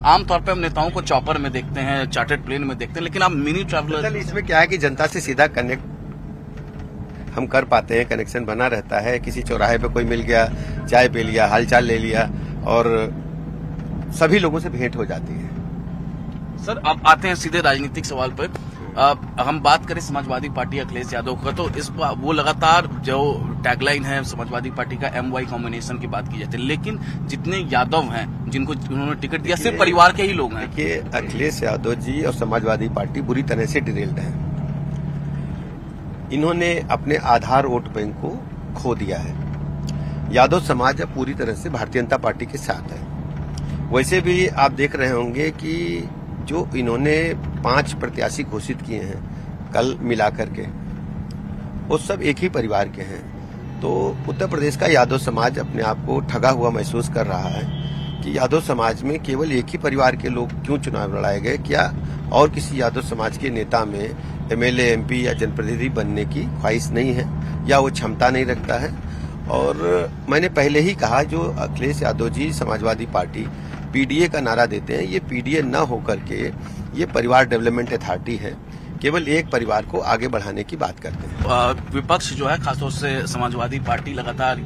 आमतौर पे हम नेताओं को चॉपर में देखते हैं, चार्टर्ड प्लेन में देखते हैं, लेकिन आप मिनी ट्रैवलर। इसमें क्या है कि जनता से सीधा कनेक्ट हम कर पाते हैं, कनेक्शन बना रहता है। किसी चौराहे पे कोई मिल गया, चाय पी लिया, हालचाल ले लिया और सभी लोगों से भेंट हो जाती है। सर, आप आते हैं सीधे राजनीतिक सवाल पर। हम बात करें समाजवादी पार्टी अखिलेश यादव का, तो वो लगातार जो टैगलाइन है समाजवादी पार्टी का MY कॉम्बिनेशन की बात की जाती है, लेकिन जितने यादव हैं जिनको उन्होंने टिकट दिया सिर्फ परिवार के ही लोग हैं। देखिए, अखिलेश यादव जी और समाजवादी पार्टी बुरी तरह से डिरेल्ड है। इन्होंने अपने आधार वोट बैंक को खो दिया है। यादव समाज अब पूरी तरह से भारतीय जनता पार्टी के साथ है। वैसे भी आप देख रहे होंगे कि जो इन्होंने 5 प्रत्याशी घोषित किए हैं कल मिलाकर के, वो सब एक ही परिवार के हैं। तो उत्तर प्रदेश का यादव समाज अपने आप को ठगा हुआ महसूस कर रहा है कि यादव समाज में केवल एक ही परिवार के लोग क्यों चुनाव लड़ाए गए, क्या और किसी यादव समाज के नेता में MLA MP या जनप्रतिनिधि बनने की ख्वाहिश नहीं है, या वो क्षमता नहीं रखता है। और मैंने पहले ही कहा, जो अखिलेश यादव जी समाजवादी पार्टी PDA का नारा देते हैं, ये PDA न होकर के ये परिवार डेवलपमेंट अथॉरिटी है, केवल एक परिवार को आगे बढ़ाने की बात करते हैं। विपक्ष जो है, खासतौर से समाजवादी पार्टी लगातार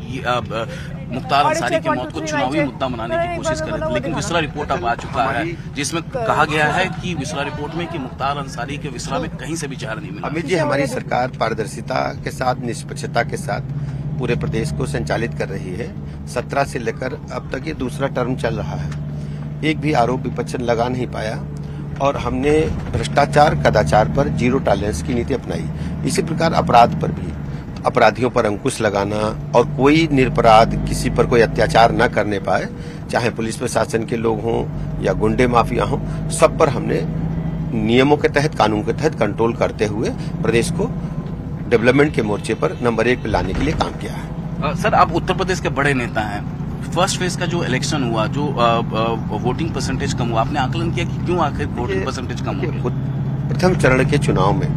मुख्तार अंसारी की मौत को चुनावी मुद्दा बनाने की कोशिश कर रही थी, लेकिन विसरा रिपोर्ट अब आ चुका है जिसमें कहा गया है कि विसरा रिपोर्ट में कि मुख्तार अंसारी के विसरा में कहीं से भी चारा नहीं मिला। अमित जी, हमारी सरकार पारदर्शिता के साथ, निष्पक्षता के साथ पूरे प्रदेश को संचालित कर रही है। 17 से लेकर अब तक ये दूसरा टर्म चल रहा है। एक भी आरोप विपक्ष ने लगा नहीं पाया और हमने भ्रष्टाचार कदाचार पर जीरो टॉलरेंस की नीति अपनाई। इसी प्रकार अपराध पर भी, अपराधियों पर अंकुश लगाना और कोई निरपराध किसी पर कोई अत्याचार न करने पाए, चाहे पुलिस प्रशासन के लोग हों या गुंडे माफिया हों, सब पर हमने नियमों के तहत, कानून के तहत कंट्रोल करते हुए प्रदेश को डेवलपमेंट के मोर्चे पर नंबर 1 पे लाने के लिए काम किया है। सर, आप उत्तर प्रदेश के बड़े नेता हैं। फर्स्ट फेज का जो इलेक्शन हुआ, जो वोटिंग परसेंटेज कम हुआ, आपने आकलन किया कि क्यों आखिर वोटिंग परसेंटेज कम हुआ? प्रथम चरण के चुनाव में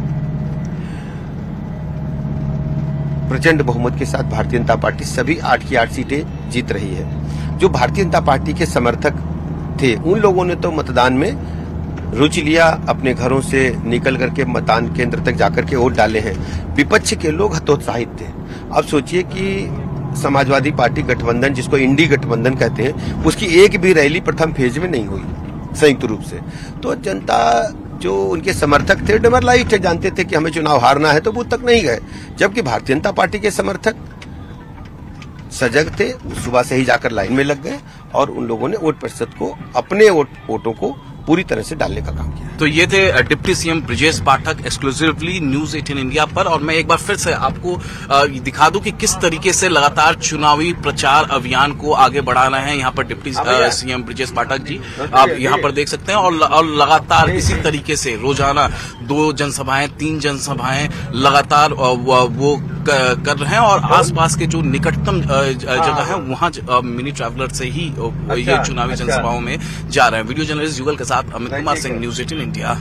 प्रचंड बहुमत के साथ भारतीय जनता पार्टी सभी 8 की 8 सीटें जीत रही है। जो भारतीय जनता पार्टी के समर्थक थे, उन लोगों ने तो मतदान में रुचि लिया, अपने घरों से निकल करके मतदान केंद्र तक जाकर के वोट डाले हैं। विपक्ष के लोग हतोत्साहित थे। अब सोचिए कि समाजवादी पार्टी गठबंधन, जिसको इंडी गठबंधन कहते हैं, उसकी एक भी रैली प्रथम फेज में नहीं हुई संयुक्त रूप से। तो जनता, जो उनके समर्थक थे, डमरलाइट थे, जानते थे कि हमें चुनाव हारना है, तो बूथ तक नहीं गए। जबकि भारतीय जनता पार्टी के समर्थक सजग थे, सुबह से ही जाकर लाइन में लग गए और उन लोगों ने वोट प्रतिशत को, अपने वोटों को पूरी तरह से डालने का काम किया। तो ये थे deputy CM Brajesh Pathak exclusively news 18 India पर। और मैं एक बार फिर से आपको दिखा दूं कि किस तरीके से लगातार चुनावी प्रचार अभियान को आगे बढ़ाना है। यहाँ पर डिप्टी CM ब्रजेश पाठक जी आप यहाँ पर देख सकते हैं, और लगातार इसी तरीके से रोजाना 2 जनसभाएं, 3 जनसभाएं लगातार वो कर रहे हैं। और आसपास के जो निकटतम जगह है, वहाँ मिनी ट्रैवलर से ही ये चुनावी जनसभाओं में जा रहे हैं। वीडियो जर्नलिस्ट युगल के साथ अमित कुमार सिंह, न्यूज 18 इंडिया।